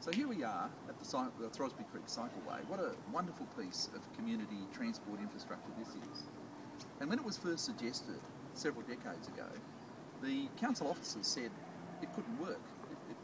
So here we are at the Throsby Creek Cycleway. What a wonderful piece of community transport infrastructure this is. And when it was first suggested several decades ago, the council officers said it couldn't work.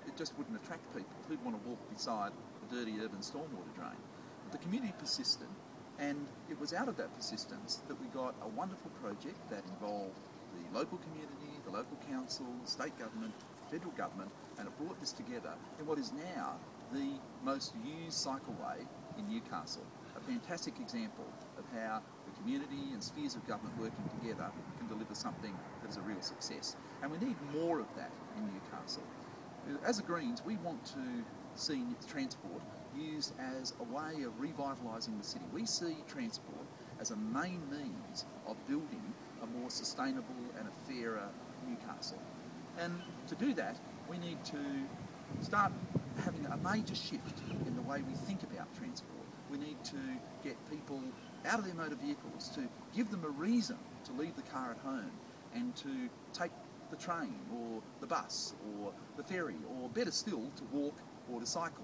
It just wouldn't attract people who'd want to walk beside a dirty urban stormwater drain. But the community persisted, and it was out of that persistence that we got a wonderful project that involved the local community, the local council, state government, federal government, and it brought this together in what is now the most used cycleway in Newcastle. A fantastic example of how the community and spheres of government working together can deliver something that is a real success. And we need more of that in Newcastle. As the Greens, we want to see transport used as a way of revitalising the city. We see transport as a main means of building a more sustainable and a fairer Newcastle. And to do that, we need to start having a major shift in the way we think about transport. We need to get people out of their motor vehicles, to give them a reason to leave the car at home and to take the train or the bus or the ferry, or better still, to walk or to cycle.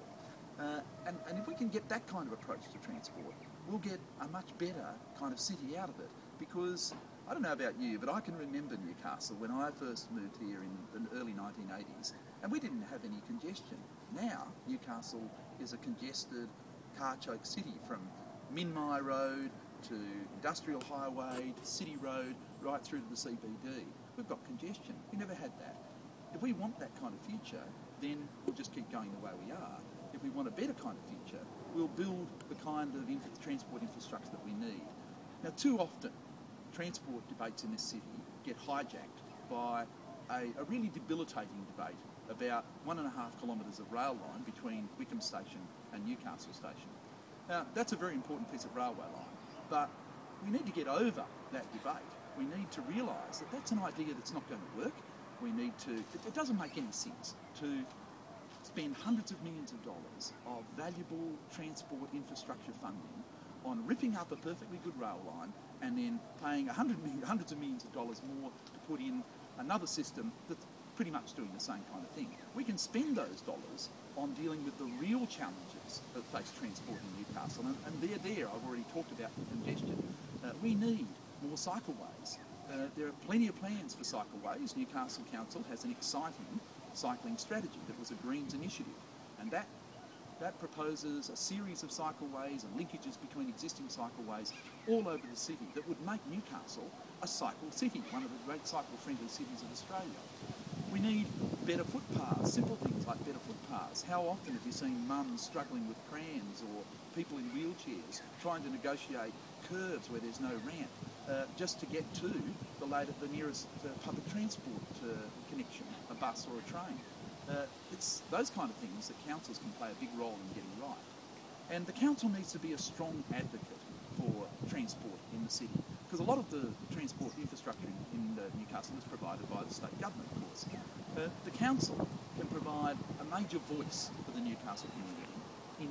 And if we can get that kind of approach to transport, we'll get a much better kind of city out of it. Because I don't know about you, but I can remember Newcastle when I first moved here in the early 1980s, and we didn't have any congestion. Now, Newcastle is a congested, car-choked city, from Minmai Road to Industrial Highway to City Road, right through to the CBD. We've got congestion. We never had that. If we want that kind of future, then we'll just keep going the way we are. If we want a better kind of future, we'll build the kind of transport infrastructure that we need. Now, too often, transport debates in this city get hijacked by a really debilitating debate about 1.5 kilometres of rail line between Wickham Station and Newcastle Station. Now, that's a very important piece of railway line, but we need to get over that debate. We need to realise that that's an idea that's not going to work. We need to, it doesn't make any sense to spend hundreds of millions of dollars of valuable transport infrastructure funding on ripping up a perfectly good rail line and then paying hundreds of millions of dollars more to put in another system that's pretty much doing the same kind of thing. We can spend those dollars on dealing with the real challenges that face transport in Newcastle, and they're there. I've already talked about the congestion. We need more cycleways. There are plenty of plans for cycleways. Newcastle Council has an exciting cycling strategy that was a Greens initiative, and that proposes a series of cycleways and linkages between existing cycleways all over the city that would make Newcastle a cycle city, one of the great cycle-friendly cities of Australia. We need better footpaths, simple things like better footpaths. How often have you seen mums struggling with prams or people in wheelchairs trying to negotiate curves where there's no ramp just to get to the nearest public transport connection, a bus or a train? It's those kind of things that councils can play a big role in getting right. And the council needs to be a strong advocate for transport in the city, because a lot of the transport infrastructure in Newcastle is provided by the state government, of course. The council can provide a major voice for the Newcastle community in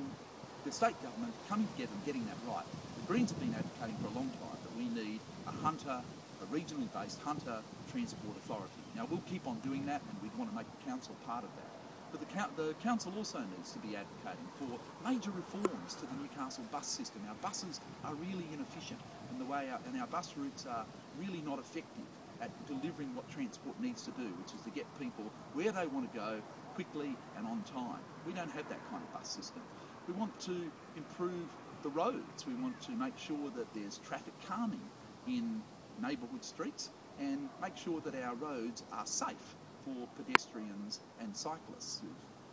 the state government coming together and getting that right. The Greens have been advocating for a long time that we need a regionally based Hunter Transport Authority. Now, we'll keep on doing that, and we want to make the council part of that. But the council also needs to be advocating for major reforms to the Newcastle bus system. Our buses are really inefficient, and our bus routes are really not effective at delivering what transport needs to do, which is to get people where they want to go quickly and on time. We don't have that kind of bus system. We want to improve the roads. We want to make sure that there's traffic calming in neighbourhood streets and make sure that our roads are safe for pedestrians and cyclists.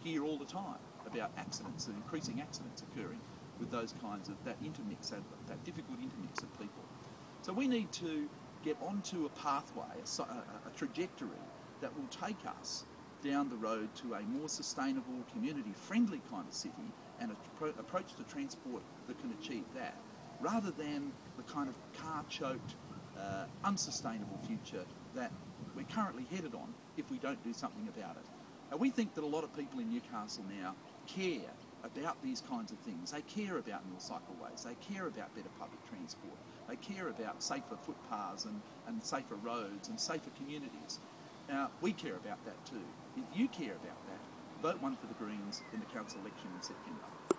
We hear all the time about accidents and increasing accidents occurring with those kinds of that difficult intermix of people. So we need to get onto a pathway, a trajectory that will take us down the road to a more sustainable, community-friendly kind of city, and an approach to transport that can achieve that, rather than the kind of car-choked, unsustainable future that we're currently headed on if we don't do something about it. Now, we think that a lot of people in Newcastle now care about these kinds of things. They care about more cycleways, they care about better public transport, they care about safer footpaths and safer roads and safer communities. Now, we care about that too. If you care about that, vote 1 for the Greens in the council election in September.